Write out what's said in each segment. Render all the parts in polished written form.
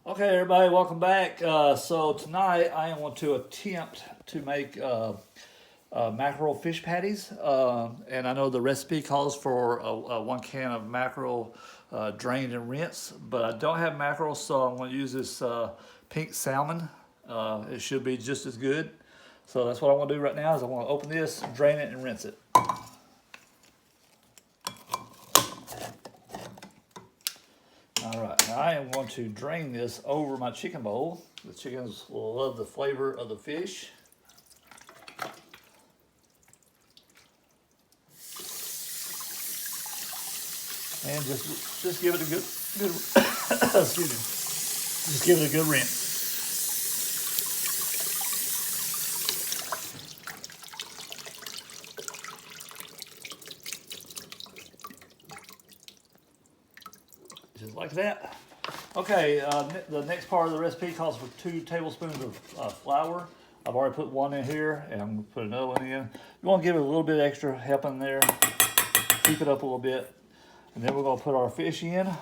Okay, everybody, welcome back. So tonight I want to attempt to make mackerel fish patties, and I know the recipe calls for 1 can of mackerel drained and rinsed, but I don't have mackerel, so I'm going to use this pink salmon. It should be just as good. So that's what I want to do right now. Is I want to open this, drain it, and rinse it. All right, now I am going to drain this over my chicken bowl. The chickens will love the flavor of the fish. And just give it a good excuse me. Just give it a good rinse. Just like that. Okay, the next part of the recipe calls for 2 tablespoons of flour. I've already put one in here, and I'm going to put another one in. You want to give it a little bit extra help in there. Keep it up a little bit. And then we're going to put our fish in. Like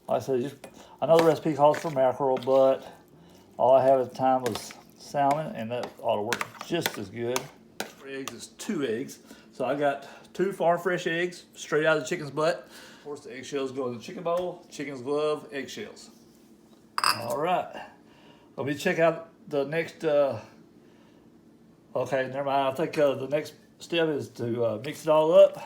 I said, I know the recipe calls for mackerel, but all I have at the time was salmon, and that ought to work just as good. For eggs is 2 eggs. So I got 2 farm fresh eggs straight out of the chicken's butt. Of course, the eggshells go in the chicken bowl. Chickens love eggshells. All right. Let me check out the next. Okay, never mind. I think the next step is to mix it all up.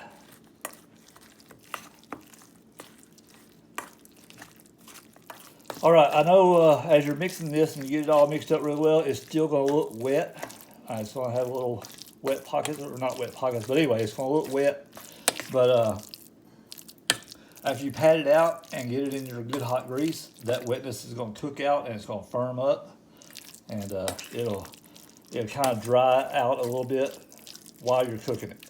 All right. I know as you're mixing this and you get it all mixed up really well, it's still going to look wet. It's going to have a little wet pockets, or not wet pockets, but anyway, it's going to look wet. But after you pat it out and get it in your good hot grease, that wetness is going to cook out and it's going to firm up, and it'll kind of dry out a little bit while you're cooking it.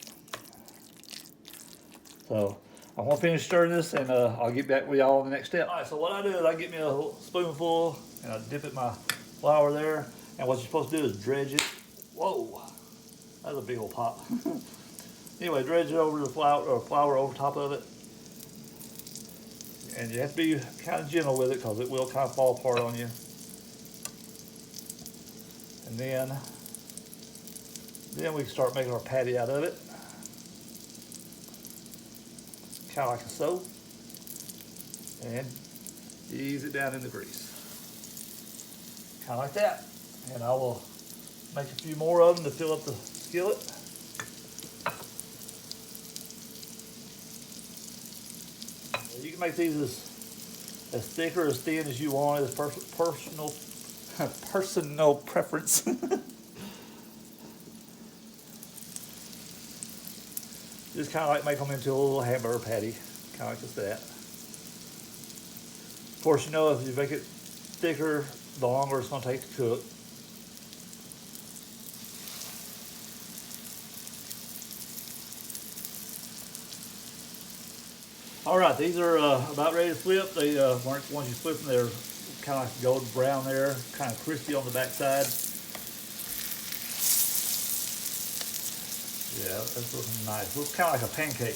So I'm going to finish stirring this, and I'll get back with y'all on the next step. All right, so what I do is I get me a spoonful and I dip it in my flour there, and what you're supposed to do is dredge it. Whoa. That's a big old pop. Anyway, dredge it over the flour over top of it. And you have to be kind of gentle with it because it will kind of fall apart on you. And then we can start making our patty out of it. Kind of like so. And ease it down in the grease. Kind of like that. And I will make a few more of them to fill up the skillet. You can make these as thick or as thin as you want. It's personal preference. Just kind of like make them into a little hamburger patty, kind of like just that. Of course, you know, if you make it thicker, the longer it's going to take to cook. All right, these are about ready to flip. They once you flip them, they're kind of like golden brown there, kind of crispy on the backside. Yeah, that's looking nice. Looks kind of like a pancake.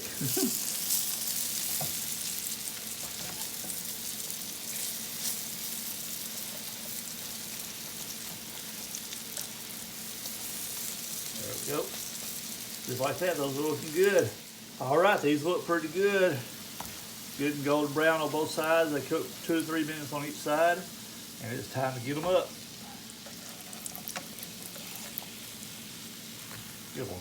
There we go. Just like that, those are looking good. All right, these look pretty good. Good and golden brown on both sides. They cook 2 to 3 minutes on each side, and it's time to get them up. Good one.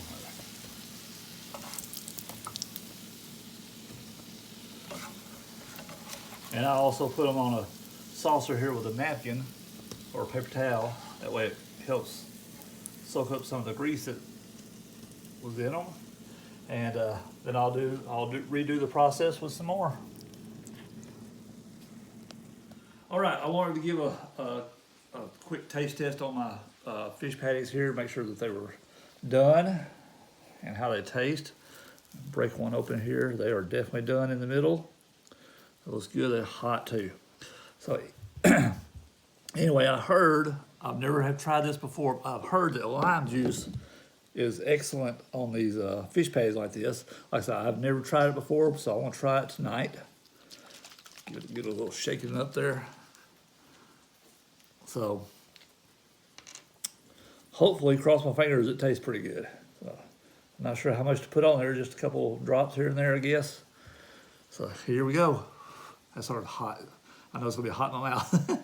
And I also put them on a saucer here with a napkin or a paper towel. That way it helps soak up some of the grease that was in them. And then I'll redo the process with some more. All right, I wanted to give a quick taste test on my fish patties here, make sure that they were done and how they taste. Break one open here. They are definitely done in the middle. It looks good. They're hot too. So anyway, I've never have tried this before. I've heard that lime juice is excellent on these fish patties like this. Like I said, I've never tried it before, so I want to try it tonight. Get a little shaking up there. So hopefully, cross my fingers, it tastes pretty good. So, I'm not sure how much to put on there, just a couple drops here and there, I guess. So here we go. That's sort of hot. I know it's gonna be hot in my mouth.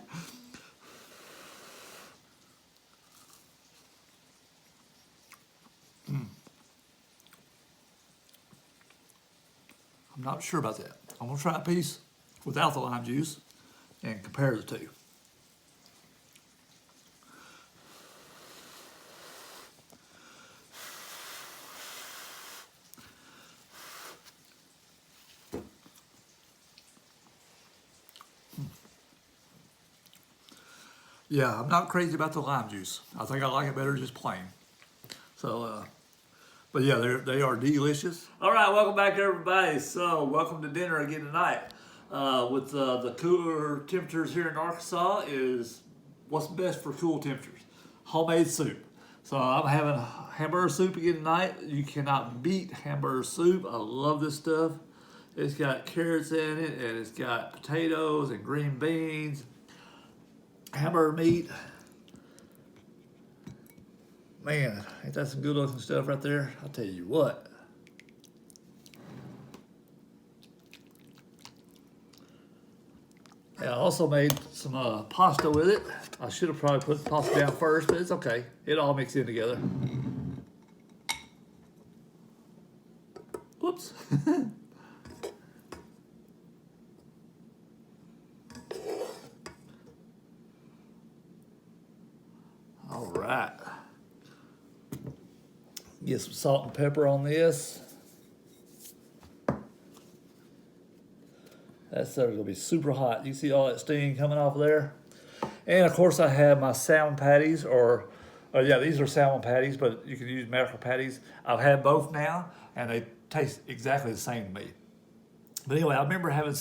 I'm not sure about that. I'm gonna try a piece without the lime juice and compare the two. Yeah, I'm not crazy about the lime juice. I think I like it better just plain. So, but yeah, they are delicious. All right, welcome back everybody. So welcome to dinner again tonight. With the cooler temperatures here in Arkansas is what's best for cool temperatures? Homemade soup. So I'm having hamburger soup again tonight. You cannot beat hamburger soup. I love this stuff. It's got carrots in it, and it's got potatoes and green beans, hamburger meat. Man, ain't that some good looking stuff right there? I'll tell you what. Yeah, I also made some pasta with it. I should have probably put the pasta down first, but it's okay. It all mixed in together. Whoops. All right. Get some salt and pepper on this. That's gonna be super hot. You see all that steam coming off of there? And of course I have my salmon patties, yeah, these are salmon patties, but you can use mackerel patties. I've had both now, and they taste exactly the same to me. But anyway, I remember having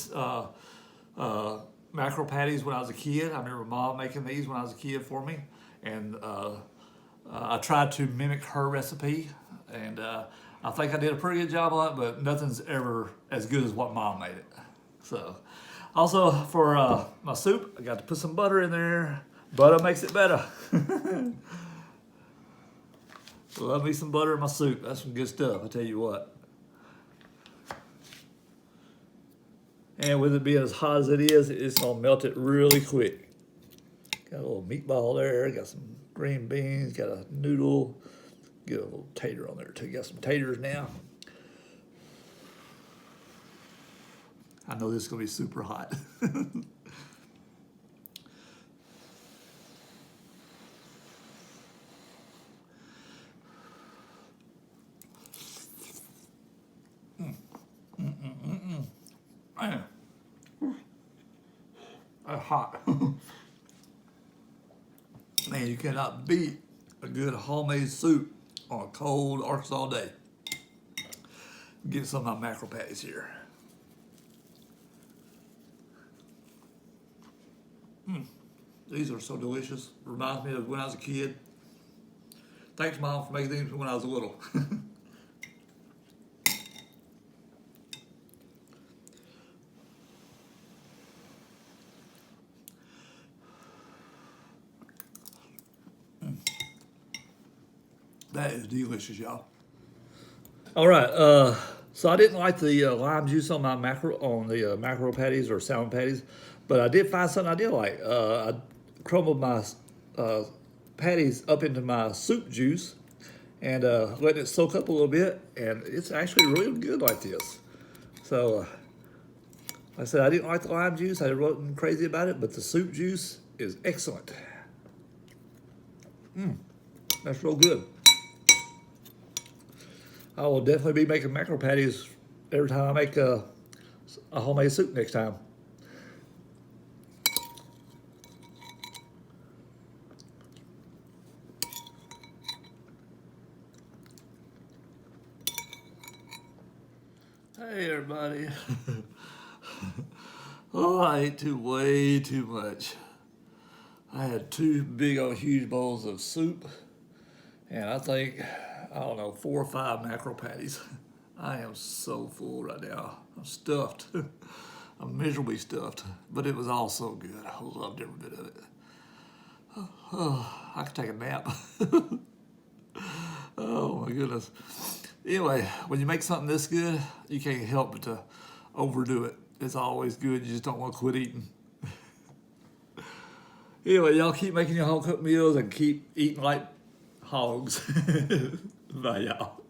mackerel patties when I was a kid. I remember Mom making these when I was a kid for me, and I tried to mimic her recipe, and I think I did a pretty good job on it, but nothing's ever as good as what Mom made it. So, also for my soup, I got to put some butter in there. Butter makes it better. Love me some butter in my soup. That's some good stuff, I tell you what. And with it being as hot as it is, it's gonna melt it really quick. Got a little meatball there, got some green beans, got a noodle, get a little tater on there too. Got some taters now. I know this is gonna be super hot. Man, that's hot. Man, you cannot beat a good homemade soup on a cold Arkansas day. Get some of my mackerel patties here. These are so delicious. Reminds me of when I was a kid. Thanks, Mom, for making these when I was little. That is delicious, y'all. All right, so I didn't like the lime juice on my mackerel patties or salmon patties, but I did find something I did like. I crumbled my patties up into my soup juice and let it soak up a little bit, and it's actually really good like this. So, like I said, I didn't like the lime juice. I wasn't crazy about it, but the soup juice is excellent. That's real good. I will definitely be making mackerel patties every time I make a homemade soup next time. Hey everybody. Oh, I ate way too much. I had two big old huge bowls of soup, and I think, I don't know, 4 or 5 mackerel patties. I am so full right now. I'm stuffed. I'm miserably stuffed, but it was all so good. I loved every bit of it. Oh, I could take a nap. Oh my goodness. Anyway, when you make something this good, you can't help but to overdo it. It's always good. You just don't want to quit eating. Anyway, y'all keep making your home cooked meals and keep eating like hogs. Bye, y'all.